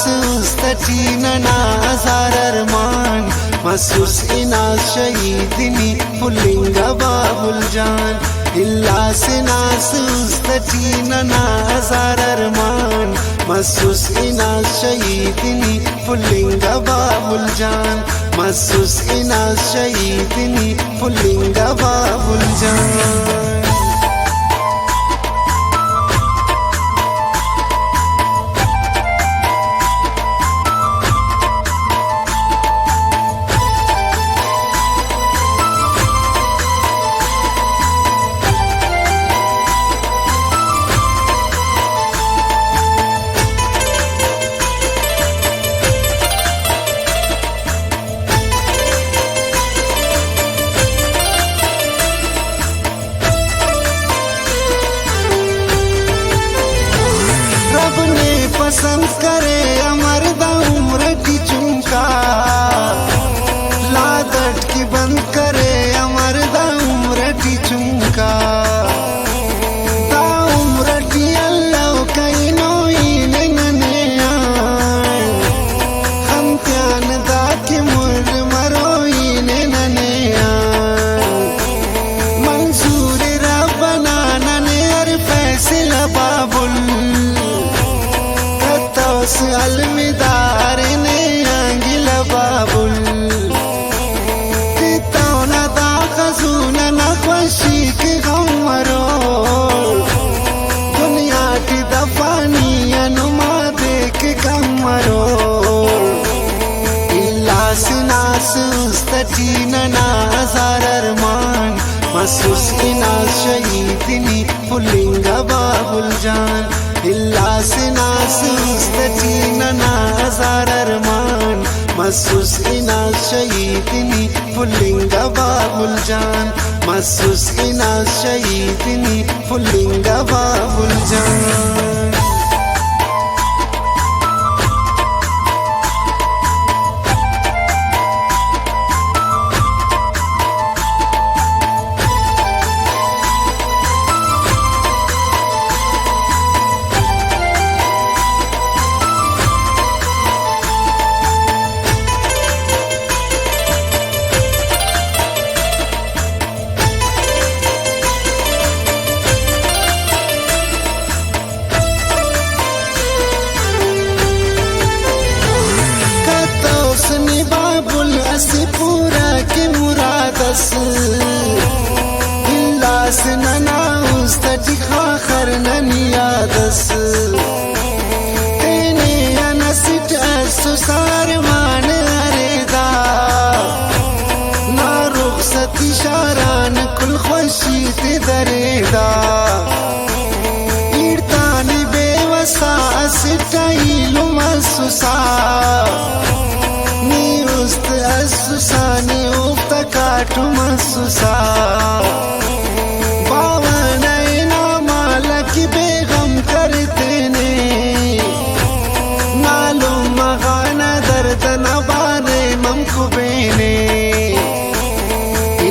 استجينا نازار ارمان مسوس إنا شهيدني فلنغ باب الجان إلا سناس استجينا نازار ارمان مسوس إنا شهيدني فلنغ باب الجان مسوس إنا شهيدني فلنغ باب الجان पसंद करे अमर दा उम्र की चुमका लादट की बंद करे अमर दा उम्र की चुमका दा उम्र की अल्लाह कई नोई नने हम त्यान दा की मुर मरोई नने मंसूर रब्बना नने हर फैसला बाबुल अलमिदार ने आंगिल बाबुल कितना दा खजून नख्वशी के गमरो दुनिया की दफानी अनुमा देख गमरो इलास नास उस्तजीन नाजार अरमान मसूस इना शहीदनी फुलिंग बाबुल जान इल्लास नास उस्तजीना नाजार अरमान मसूस इना शहीदनी फुलिंग बाबुल जान मसूस इना शहीदनी फुलिंग बाबुल जान पूरा के मुरादस इल्लास नना उस्तजी खाखर ननियादस तेने अनसिट सुसार मान अरेदा ना रुखसत इशारान कुल खुशी ते दरेदा इर्तानी बेवसा सिटाइलु मसुसा सुसानी उफ्ता काटू मसूसा बावनैना माला की बेगम करते ने मालूम मगाना दर्द नबाने ममकुबेने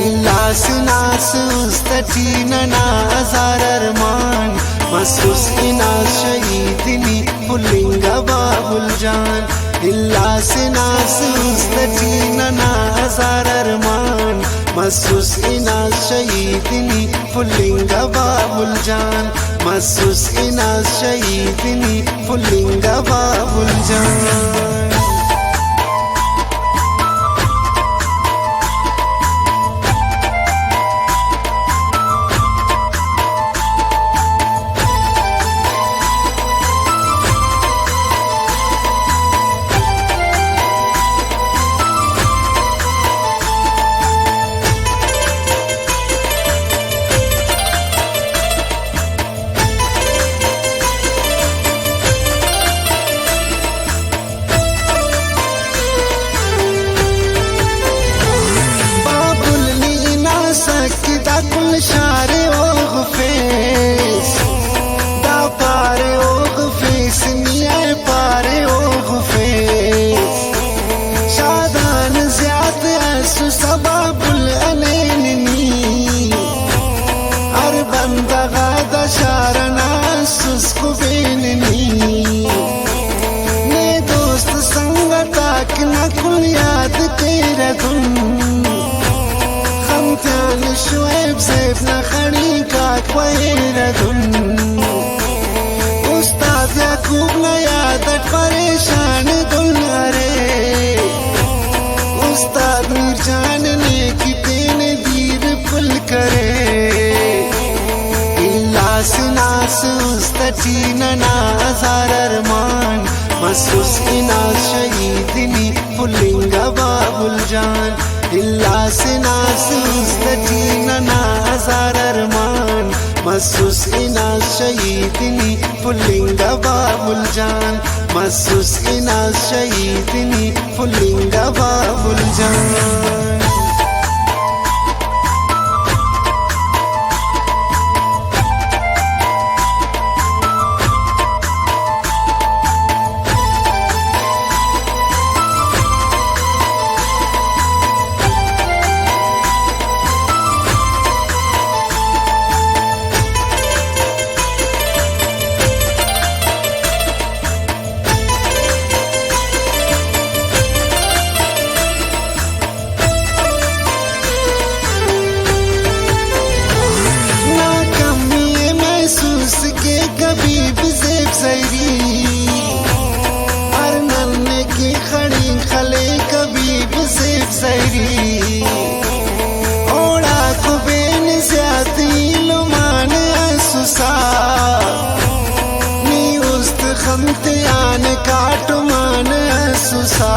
इल्लास नास उस्तजीना नाजार अरमान मसूस इना शहीदनी फुलिंग बाबुल जान इल्लास नास उस्तजीना नाजार अरमान मसूस इना शहीदनी फुलिंग बाबुल जान मसूस इना शहीदनी फुलिंग बाबुल जान कुल शारे ओग फेस दा पारे ओग फेस निये पारे ओग फेस शादान ज़्याद ऐसु सबाबुल अनैनी हर बंदा गादा शारना सुस्कु बेननी ने दो ردن خمتان شعيب زيبنا خريقات ويردن استاد یعقوب نے یادت پریشان دلہرے استاد میر جان نے کتین دیر پل کرے इलास नास उस्तचीन नाजार अरमान मसूस इनास शहीदनी पुलिंगा बाबुल जान इलास नास उस्तचीन नाजार अरमान मसूस इनास शहीदनी पुलिंगा बाबुल जान मसूस इनास शहीदनी पुलिंगा बाबुल जान कबीब ज़ेब ज़ैरी अरनन की खड़ी खले कबीब ज़ेब ज़ैरी ओड़ा कुबेन ज़्यादी लुमान असुसा नी उस्त खमतियान काटुमान असुसा